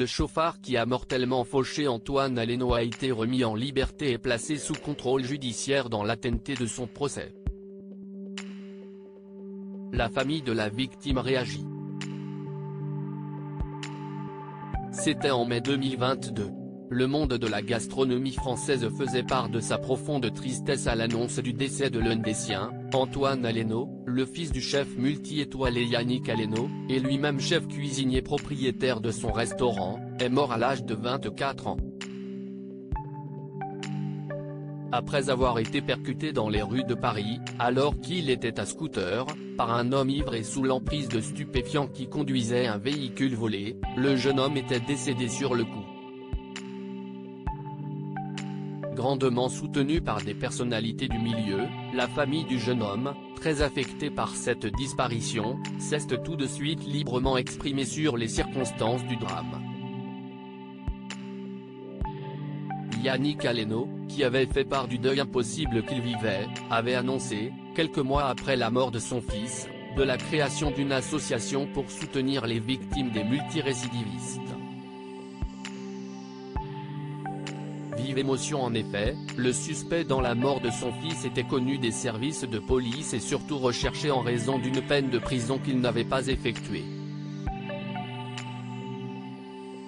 le chauffard qui a mortellement fauché Antoine Aleno a été remis en liberté et placé sous contrôle judiciaire dans l'attente de son procès. La famille de la victime réagit. C'était en mai 2022. Le monde de la gastronomie française faisait part de sa profonde tristesse à l'annonce du décès de l'un des siens, Antoine Aleno, le fils du chef multi-étoilé Yannick Aleno, et lui-même chef cuisinier propriétaire de son restaurant, est mort à l'âge de 24 ans. Après avoir été percuté dans les rues de Paris, alors qu'il était à scooter, par un homme ivre et sous l'emprise de stupéfiants qui conduisait un véhicule volé, le jeune homme était décédé sur le coup. Grandement soutenu par des personnalités du milieu, la famille du jeune homme, très affectée par cette disparition, s'est tout de suite librement exprimée sur les circonstances du drame. Yannick Aleno, qui avait fait part du deuil impossible qu'il vivait, avait annoncé, quelques mois après la mort de son fils, de la création d'une association pour soutenir les victimes des multirécidivistes. Vive émotion en effet, le suspect dans la mort de son fils était connu des services de police et surtout recherché en raison d'une peine de prison qu'il n'avait pas effectuée.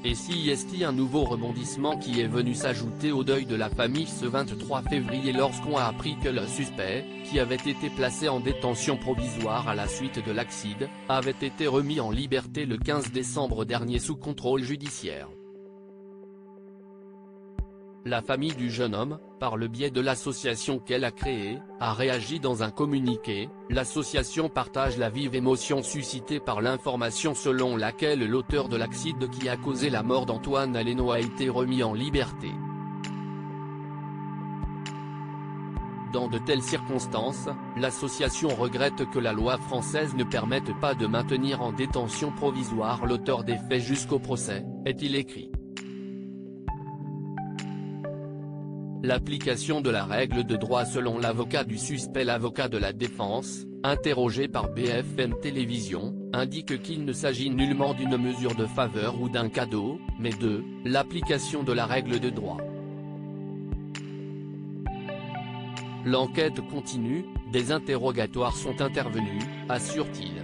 Et si est-il un nouveau rebondissement qui est venu s'ajouter au deuil de la famille ce 23 février lorsqu'on a appris que le suspect, qui avait été placé en détention provisoire à la suite de l'accident, avait été remis en liberté le 15 décembre dernier sous contrôle judiciaire. La famille du jeune homme, par le biais de l'association qu'elle a créée, a réagi dans un communiqué. L'association partage la vive émotion suscitée par l'information selon laquelle l'auteur de l'accident qui a causé la mort d'Antoine Aleno a été remis en liberté. Dans de telles circonstances, l'association regrette que la loi française ne permette pas de maintenir en détention provisoire l'auteur des faits jusqu'au procès, est-il écrit. L'application de la règle de droit selon l'avocat du suspect. L'avocat de la défense, interrogé par BFM Télévision, indique qu'il ne s'agit nullement d'une mesure de faveur ou d'un cadeau, mais de l'application de la règle de droit. L'enquête continue, des interrogatoires sont intervenus, assure-t-il.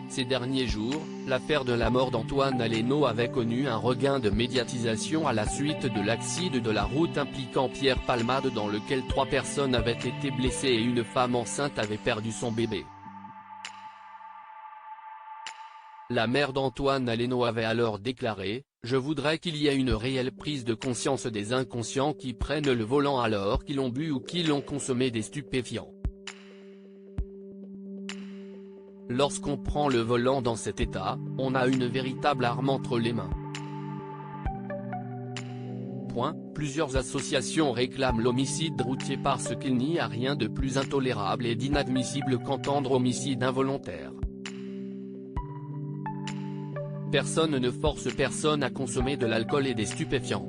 Ces derniers jours, l'affaire de la mort d'Antoine Aleno avait connu un regain de médiatisation à la suite de l'accident de la route impliquant Pierre Palmade dans lequel 3 personnes avaient été blessées et une femme enceinte avait perdu son bébé. La mère d'Antoine Aleno avait alors déclaré « Je voudrais qu'il y ait une réelle prise de conscience des inconscients qui prennent le volant alors qu'ils ont bu ou qu'ils ont consommé des stupéfiants. Lorsqu'on prend le volant dans cet état, on a une véritable arme entre les mains. » Plusieurs associations réclament l'homicide routier parce qu'il n'y a rien de plus intolérable et d'inadmissible qu'entendre homicide involontaire. Personne ne force personne à consommer de l'alcool et des stupéfiants.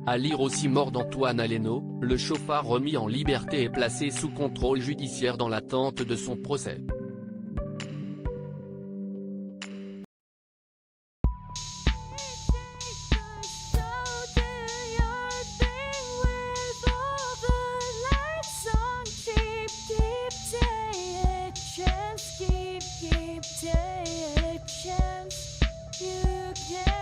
À lire aussi mort d'Antoine Aleno, le chauffard remis en liberté et placé sous contrôle judiciaire dans l'attente de son procès. You can